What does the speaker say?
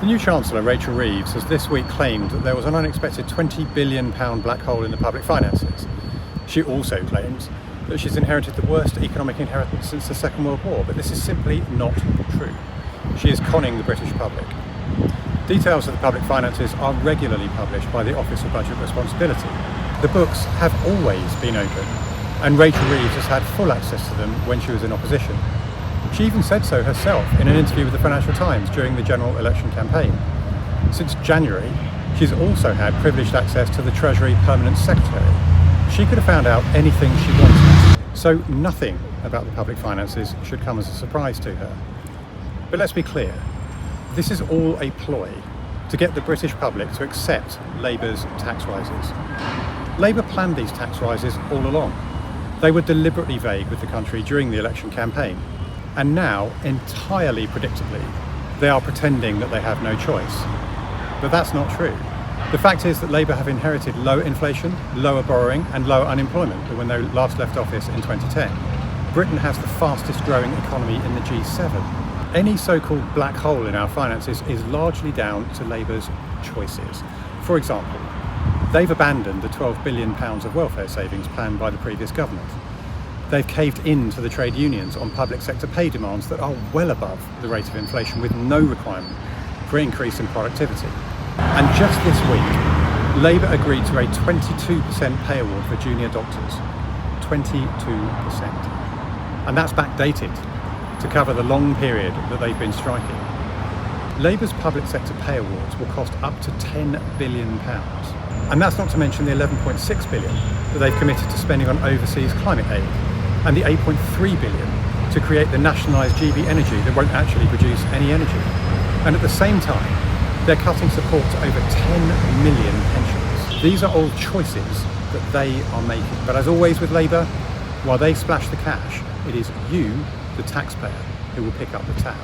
The new Chancellor Rachel Reeves has this week claimed that there was an unexpected £20 billion black hole in the public finances. She also claims that she's inherited the worst economic inheritance since the Second World War, but this is simply not true. She is conning the British public. Details of the public finances are regularly published by the Office of Budget Responsibility. The books have always been open, and Rachel Reeves has had full access to them when she was in opposition. She even said so herself in an interview with the Financial Times during the general election campaign. Since January, she's also had privileged access to the Treasury Permanent Secretary. She could have found out anything she wanted, so nothing about the public finances should come as a surprise to her. But let's be clear, this is all a ploy to get the British public to accept Labour's tax rises. Labour planned these tax rises all along. They were deliberately vague with the country during the election campaign. And now, entirely predictably, they are pretending that they have no choice. But that's not true. The fact is that Labour have inherited low inflation, lower borrowing and lower unemployment than when they last left office in 2010. Britain has the fastest growing economy in the G7. Any so-called black hole in our finances is largely down to Labour's choices. For example, they've abandoned the £12 billion of welfare savings planned by the previous government. They've caved in to the trade unions on public sector pay demands that are well above the rate of inflation with no requirement for increase in productivity. And just this week, Labour agreed to a 22% pay award for junior doctors. 22%. And that's backdated to cover the long period that they've been striking. Labour's public sector pay awards will cost up to £10 billion. And that's not to mention the £11.6 billion that they've committed to spending on overseas climate aid, and the £8.3 billion to create the nationalised GB energy that won't actually produce any energy. And at the same time, they're cutting support to over 10 million pensioners. These are all choices that they are making. But as always with Labour, while they splash the cash, it is you, the taxpayer, who will pick up the tab.